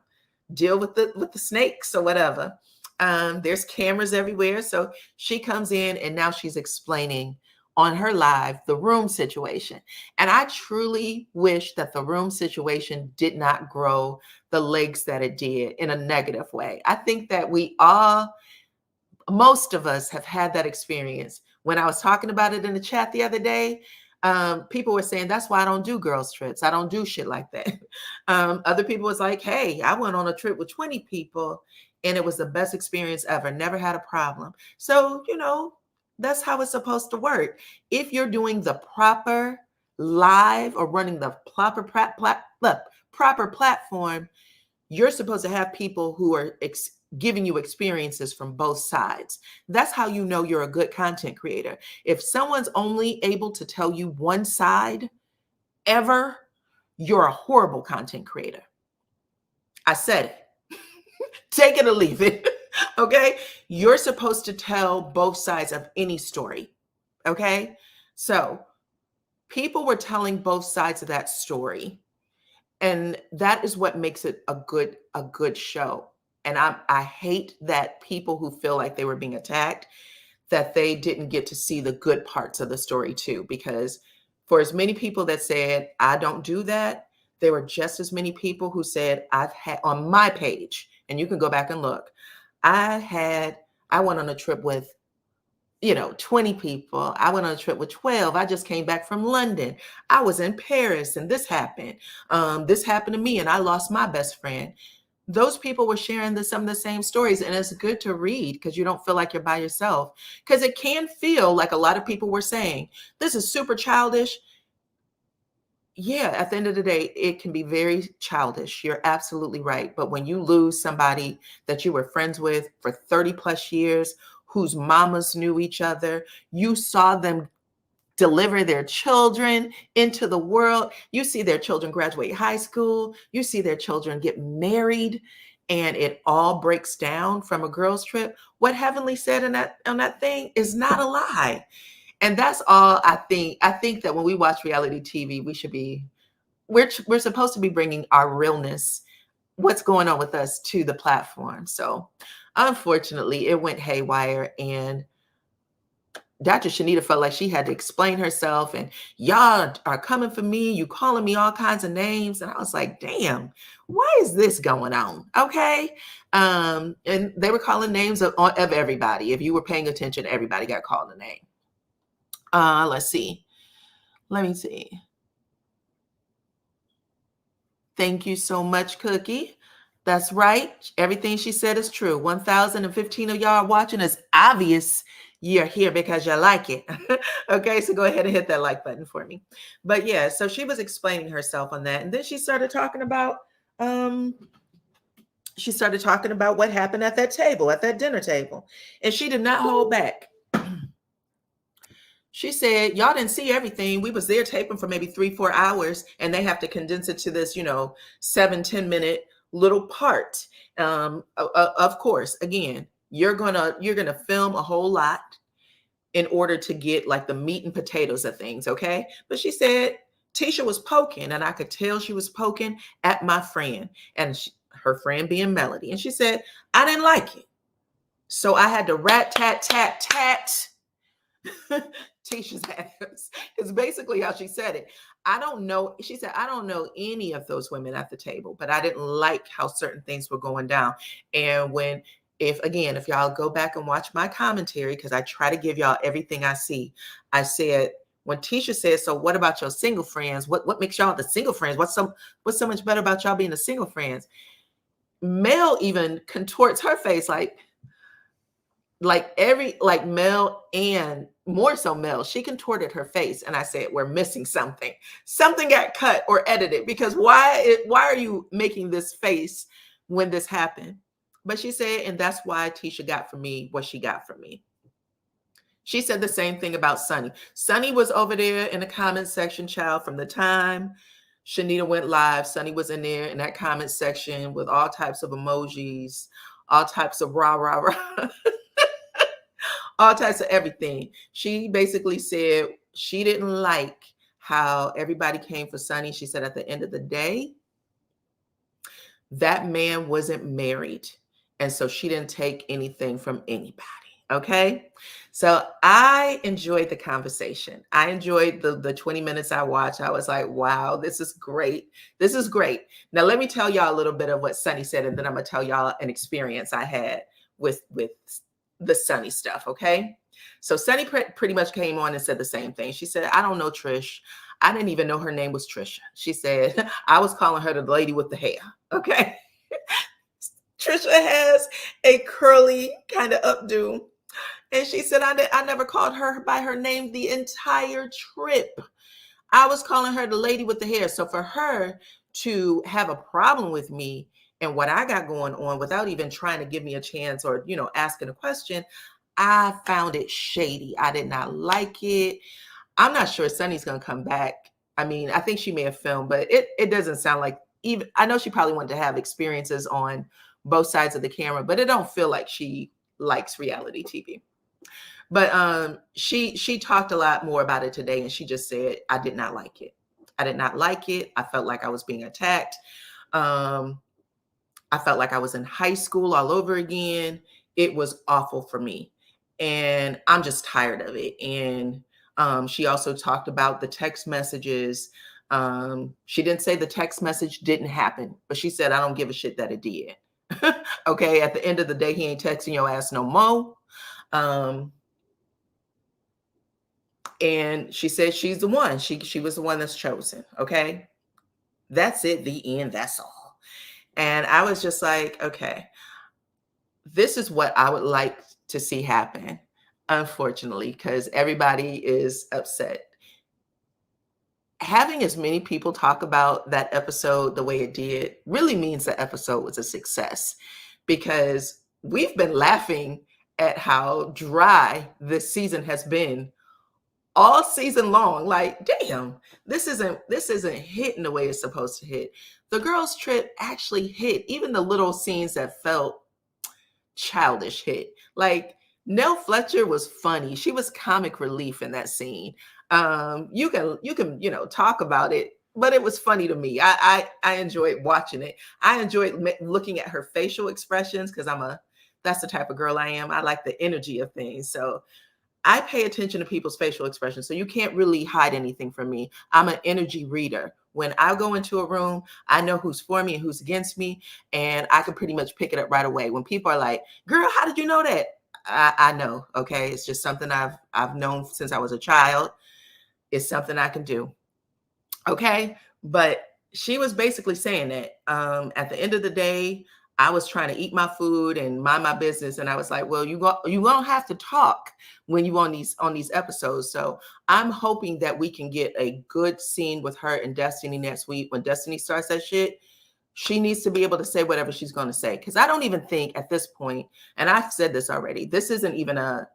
deal with the snakes or whatever. There's cameras everywhere. So she comes in, and now she's explaining on her live the room situation. And I truly wish that the room situation did not grow the legs that it did in a negative way. I think that most of us have had that experience. When I was talking about it in the chat the other day, people were saying, that's why I don't do girls trips. I don't do shit like that. Other people was like, hey, I went on a trip with 20 people and it was the best experience ever. Never had a problem. So, you know, that's how it's supposed to work. If you're doing the proper live or running the proper platform, you're supposed to have people who are giving you experiences from both sides. That's how you know you're a good content creator. If someone's only able to tell you one side ever, you're a horrible content creator. I said it. Take it or leave it. Okay? You're supposed to tell both sides of any story. Okay? So people were telling both sides of that story. And that is what makes it a good show. And I hate that people who feel like they were being attacked, that they didn't get to see the good parts of the story too. Because for as many people that said, I don't do that, there were just as many people who said, I've had on my page, and you can go back and look, I went on a trip with 20 people. I went on a trip with 12. I just came back from London. I was in Paris and this happened. This happened to me and I lost my best friend. Those people were sharing some of the same stories, and it's good to read because you don't feel like you're by yourself, because it can feel like a lot of people were saying, this is super childish. Yeah, at the end of the day, it can be very childish. You're absolutely right. But when you lose somebody that you were friends with for 30 plus years, whose mamas knew each other, you saw them deliver their children into the world. You see their children graduate high school. You see their children get married, and it all breaks down from a girls' trip. What Heavenly said on that thing is not a lie. And that's all I think. I think that when we watch reality TV, we're supposed to be bringing our realness, what's going on with us, to the platform. So unfortunately, it went haywire, and Dr. Shenita felt like she had to explain herself, and y'all are coming for me. You calling me all kinds of names. And I was like, damn, why is this going on? Okay. And they were calling names of everybody. If you were paying attention, everybody got called a name. Let's see. Let me see. Thank you so much, Cookie. That's right. Everything she said is true. 1,015 of y'all are watching. It's obvious you're here because you like it. Okay, so go ahead and hit that like button for me. But yeah, so she was explaining herself on that. And then she started talking about what happened at that table, at that dinner table. And she did not hold back. She said, y'all didn't see everything. We was there taping for maybe 3-4 hours, and they have to condense it to this, 7-10 minute little part. Of course, again, you're gonna film a whole lot in order to get like the meat and potatoes of things, okay? But she said Tisha was poking, and I could tell she was poking at my friend, and her friend being Melody. And she said, I didn't like it, so I had to rat tat tat tat Tisha's ass. Is basically how she said it. I don't know. She said, I don't know any of those women at the table, but I didn't like how certain things were going down. And if y'all go back and watch my commentary, because I try to give y'all everything I see, I said, when Tisha said, so what about your single friends? What makes y'all the single friends? What's so much better about y'all being the single friends? Mel even contorts her face like Mel, and more so Mel, she contorted her face. And I said, we're missing something. Something got cut or edited, because why are you making this face when this happened? But she said, and that's why Tisha got from me what she got from me. She said the same thing about Sunni. Sunni was over there in the comment section, child, from the time Shenita went live. Sunni was in there in that comment section with all types of emojis, all types of rah, rah, rah. All types of everything. She basically said she didn't like how everybody came for Sunni. She said at the end of the day, that man wasn't married. And so she didn't take anything from anybody. Okay. So I enjoyed the conversation. I enjoyed the 20 minutes I watched. I was like, wow, this is great. This is great. Now, let me tell y'all a little bit of what Sunni said, and then I'm going to tell y'all an experience I had with the Sunni stuff. Okay. So Sunni pretty much came on and said the same thing. She said, I don't know Trish. I didn't even know her name was Trisha. She said, I was calling her the lady with the hair. Okay. Trisha has a curly kind of updo. And she said, I never called her by her name the entire trip. I was calling her the lady with the hair. So for her to have a problem with me and what I got going on without even trying to give me a chance or, asking a question, I found it shady. I did not like it. I'm not sure Sunni's going to come back. I mean, I think she may have filmed, but it doesn't sound like, even, I know she probably wanted to have experiences on both sides of the camera, but it don't feel like she likes reality TV. But she talked a lot more about it today, and she just said, I did not like it. I did not like it. I felt like I was being attacked. I felt like I was in high school all over again. It was awful for me. And I'm just tired of it. And she also talked about the text messages. She didn't say the text message didn't happen, but she said, I don't give a shit that it did. Okay. At the end of the day, he ain't texting your ass no more. And she said she's the one. She was the one that's chosen. Okay. That's it. The end. That's all. And I was just like, okay, this is what I would like to see happen, unfortunately, because everybody is upset. Having as many people talk about that episode the way it did really means the episode was a success, because we've been laughing at how dry this season has been all season long. Like, damn, this isn't hitting the way it's supposed to hit. The girls' trip actually hit. Even the little scenes that felt childish hit. Like, Nell Fletcher was funny. She was comic relief in that scene. You can talk about it, but it was funny to me. I enjoyed watching it. I enjoyed looking at her facial expressions, because that's the type of girl I am. I like the energy of things. So I pay attention to people's facial expressions. So you can't really hide anything from me. I'm an energy reader. When I go into a room, I know who's for me and who's against me, and I can pretty much pick it up right away. When people are like, girl, how did you know that? I know. Okay. It's just something I've known since I was a child. It's something I can do. Okay. But she was basically saying that at the end of the day, I was trying to eat my food and mind my business. And I was like, well, you don't have to talk when you on these episodes. So I'm hoping that we can get a good scene with her and Destiny next week. When Destiny starts that shit, she needs to be able to say whatever she's going to say. Because I don't even think at this point, and I've said this already, this isn't even a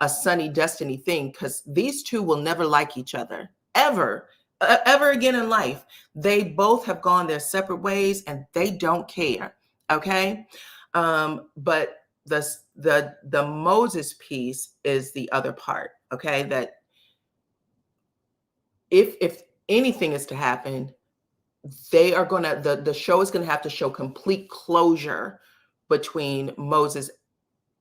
Sunny Destiny thing, because these two will never like each other ever again in life. They both have gone their separate ways and they don't care. Okay. But the Moses piece is the other part. Okay. That if anything is to happen, they are going to, the show is going to have to show complete closure between Moses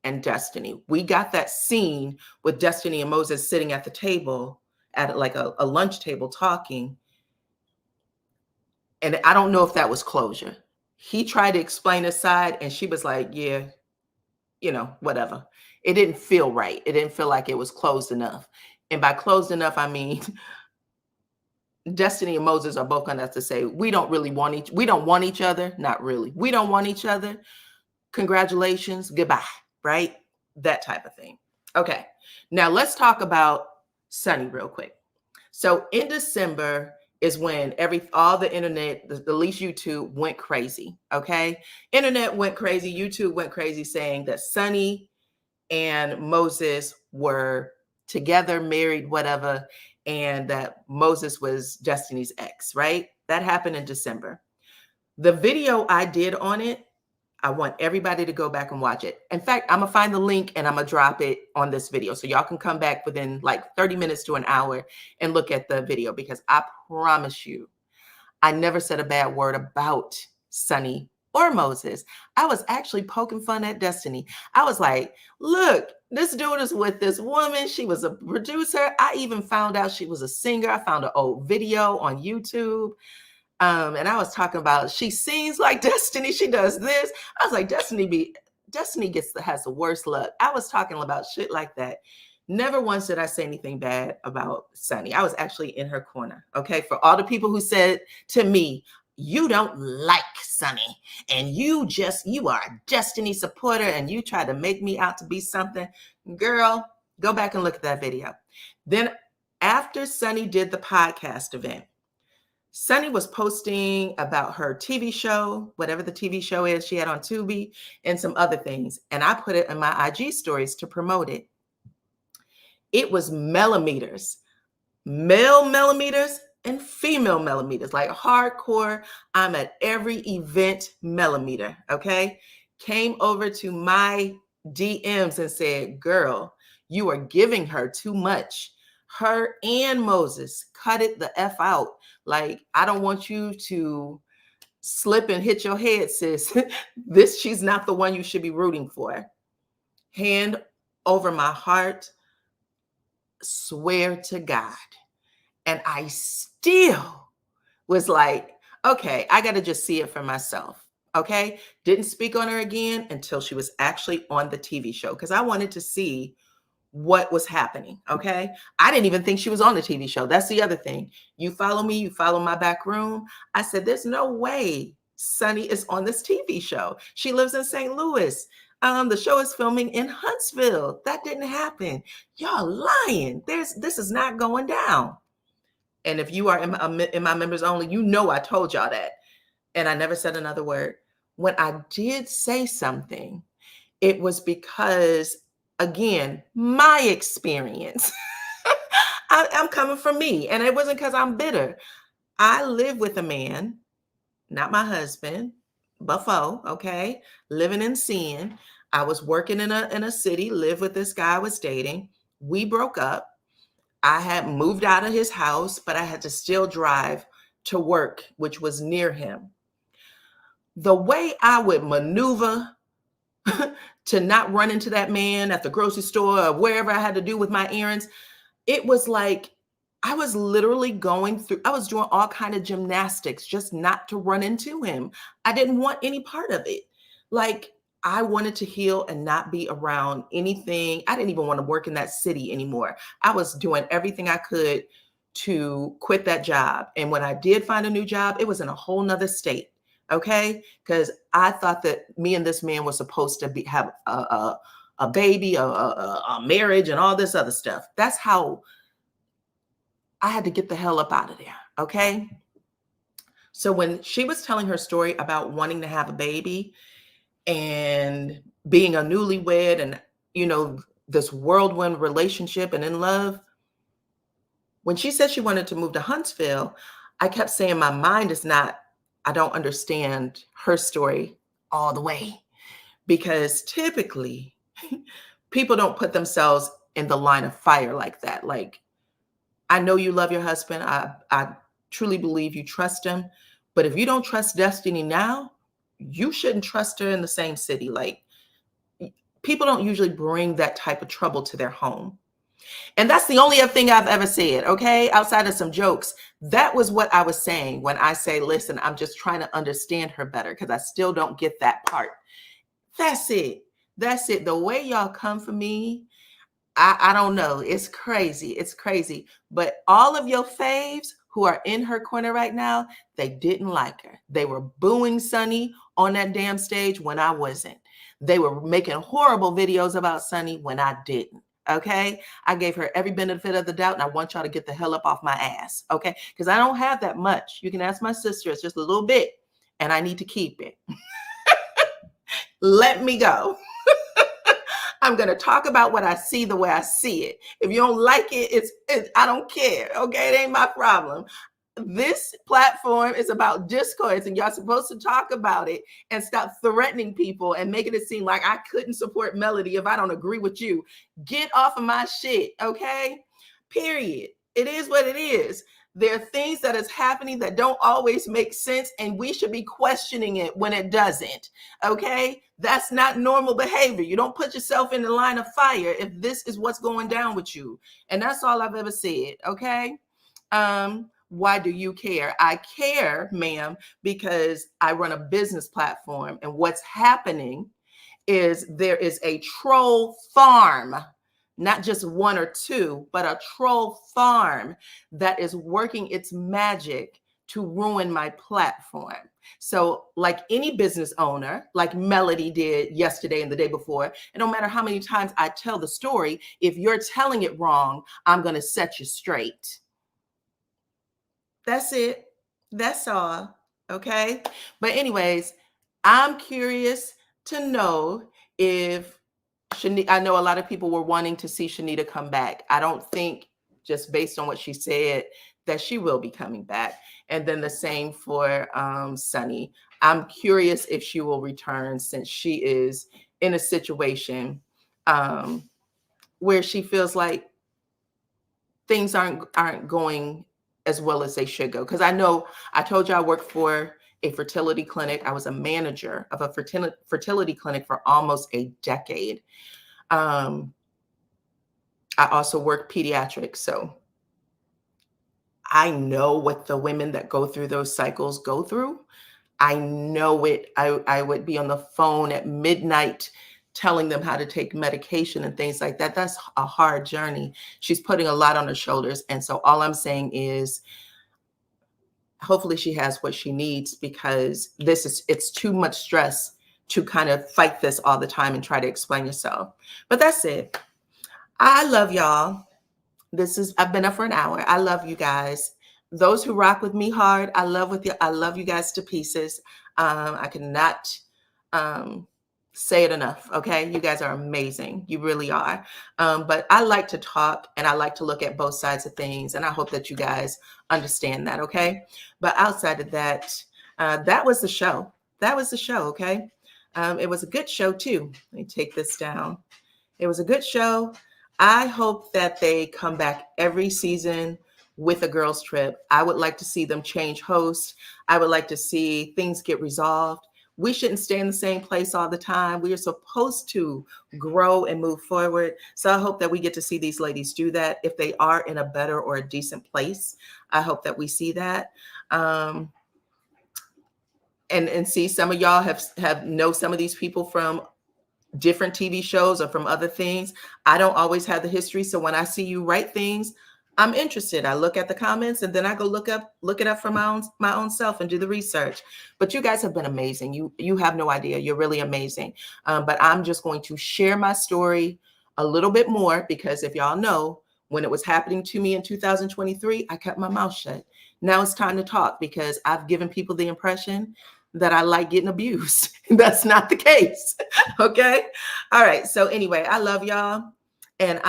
and Destiny. We got that scene with Destiny and Moses sitting at the table at like a lunch table talking. And I don't know if that was closure. He tried to explain his side and she was like, yeah, whatever. It didn't feel right. It didn't feel like it was closed enough. And by closed enough, I mean, Destiny and Moses are both going to have to say, we don't want each other. Not really. We don't want each other. Congratulations. Goodbye. Right? That type of thing. Okay. Now let's talk about Sunni real quick. So in December is when all the internet, at least YouTube, went crazy. Okay. Internet went crazy. YouTube went crazy, saying that Sunni and Moses were together, married, whatever, and that Moses was Destiny's ex, right? That happened in December. The video I did on it, I want everybody to go back and watch it. In fact, I'm going to find the link and I'm going to drop it on this video. So y'all can come back within like 30 minutes to an hour and look at the video, because I promise you, I never said a bad word about Sunni or Moses. I was actually poking fun at Destiny. I was like, look, this dude is with this woman. She was a producer. I even found out she was a singer. I found an old video on YouTube. And I was talking about, she sings like Destiny. She does this. I was like, Destiny has the worst luck. I was talking about shit like that. Never once did I say anything bad about Sunni. I was actually in her corner. Okay. For all the people who said to me, you don't like Sunni and you are a Destiny supporter and you try to make me out to be something. Girl, go back and look at that video. Then after Sunni did the podcast event, Sunni was posting about her TV show, whatever the TV show is she had on Tubi, and some other things. And I put it in my IG stories to promote it. It was millimeters, male millimeters and female millimeters, like hardcore. I'm at every event millimeter. Okay. Came over to my DMs and said, girl, you are giving her too much. Her and Moses, cut it the F out. Like, I don't want you to slip and hit your head, sis, she's not the one you should be rooting for. Hand over my heart, swear to God. And I still was like, okay, I got to just see it for myself. Okay. Didn't speak on her again until she was actually on the TV show because I wanted to see what was happening. Okay. I didn't even think she was on the TV show. That's the other thing. You follow me, you follow my back room. I said, there's no way Sunni is on this TV show. She lives in St. Louis. The show is filming in Huntsville. That didn't happen. Y'all lying. This is not going down. And if you are in my members only, you know I told y'all that. And I never said another word. When I did say something, it was because, again, my experience. I'm coming from me. And it wasn't because I'm bitter. I live with a man, not my husband, buffo, okay? Living in sin. I was working in a city, lived with this guy I was dating. We broke up. I had moved out of his house, but I had to still drive to work, which was near him. The way I would maneuver to not run into that man at the grocery store or wherever I had to do with my errands, it was like I was literally I was doing all kind of gymnastics just not to run into him. I didn't want any part of it. Like, I wanted to heal and not be around anything. I didn't even want to work in that city anymore. I was doing everything I could to quit that job. And when I did find a new job, it was in a whole nother state. Okay. Because I thought that me and this man were supposed to have a baby, a marriage and all this other stuff. That's how I had to get the hell up out of there. Okay. So when she was telling her story about wanting to have a baby and being a newlywed and, this whirlwind relationship and in love, when she said she wanted to move to Huntsville, I kept saying my mind is not, I don't understand her story all the way, because typically people don't put themselves in the line of fire like that. Like, I know you love your husband. I truly believe you trust him. But if you don't trust destiny now, you shouldn't trust her in the same city. Like, people don't usually bring that type of trouble to their home. And that's the only other thing I've ever said, okay? Outside of some jokes, that was what I was saying when I say, listen, I'm just trying to understand her better because I still don't get that part. That's it. That's it. The way y'all come for me, I don't know. It's crazy. It's crazy. But all of your faves who are in her corner right now, they didn't like her. They were booing Sunni on that damn stage when I wasn't. They were making horrible videos about Sunni when I didn't. Okay. I gave her every benefit of the doubt, and I want y'all to get the hell up off my ass. Okay. Because I don't have that much. You can ask my sister. It's just a little bit, and I need to keep it. Let me go. I'm going to talk about what I see the way I see it. If you don't like it, I don't care. Okay. It ain't my problem. This platform is about discourse, and y'all supposed to talk about it and stop threatening people and making it seem like I couldn't support Melody if I don't agree with you. Get off of my shit. Okay. Period. It is what it is. There are things that is happening that don't always make sense, and we should be questioning it when it doesn't. Okay. That's not normal behavior. You don't put yourself in the line of fire if this is what's going down with you. And that's all I've ever said. Okay. Why do you care? I care, ma'am, because I run a business platform, and what's happening is there is a troll farm, not just one or two, but a troll farm that is working its magic to ruin my platform. So like any business owner, like Melody did yesterday and the day before, and no matter how many times I tell the story, if you're telling it wrong, I'm going to set you straight. That's it. That's all. Okay. But anyways, I'm curious to know if Shenita, I know a lot of people were wanting to see Shenita come back. I don't think, just based on what she said, that she will be coming back. And then the same for Sunni. I'm curious if she will return, since she is in a situation where she feels like things aren't going as well as they should go. Because I know I told you I work for a fertility clinic. I was a manager of a fertility clinic for almost a decade. I also worked pediatrics, so I know what the women that go through those cycles go through. I know it. I would be on the phone at midnight telling them how to take medication and things like that. That's a hard journey. She's putting a lot on her shoulders. And so all I'm saying is, hopefully she has what she needs, because it's too much stress to kind of fight this all the time and try to explain yourself. But that's it. I love y'all. I've been up for an hour. I love you guys. Those who rock with me hard, I love you guys to pieces. I cannot say it enough. Okay. You guys are amazing. You really are. But I like to talk and I like to look at both sides of things. And I hope that you guys understand that. Okay. But outside of that, that was the show. That was the show. Okay. It was a good show too. Let me take this down. It was a good show. I hope that they come back every season with a girls trip. I would like to see them change hosts. I would like to see things get resolved. We shouldn't stay in the same place all the time. We are supposed to grow and move forward. So I hope that we get to see these ladies do that. If they are in a better or a decent place, I hope that we see that. And see, some of y'all have know some of these people from different TV shows or from other things. I don't always have the history. So when I see you write things, I'm interested. I look at the comments and then I go look it up for my own self and do the research. But you guys have been amazing. You have no idea. You're really amazing. But I'm just going to share my story a little bit more, because if y'all know, when it was happening to me in 2023, I kept my mouth shut. Now it's time to talk, because I've given people the impression that I like getting abused. That's not the case. Okay. All right. So anyway, I love y'all. And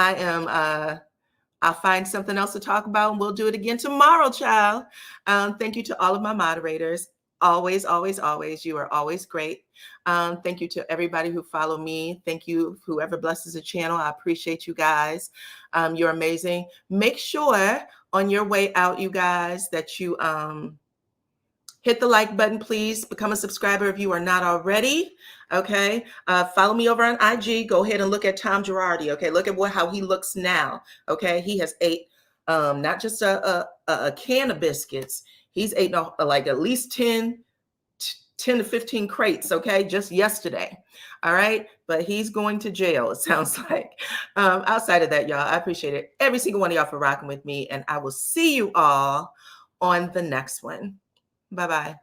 I'll find something else to talk about, and we'll do it again tomorrow, child. Thank you to all of my moderators. Always, always, always. You are always great. Thank you to everybody who follow me. Thank you, whoever blesses the channel. I appreciate you guys. You're amazing. Make sure on your way out, you guys, that you hit the like button, please. Become a subscriber if you are not already. Okay. Follow me over on IG. Go ahead and look at Tom Girardi. Okay. Look at how he looks now. Okay. He has ate not just a can of biscuits. He's eaten like at least 10 to 15 crates. Okay. Just yesterday. All right. But he's going to jail, it sounds like. Outside of that, y'all, I appreciate it. Every single one of y'all for rocking with me. And I will see you all on the next one. Bye-bye.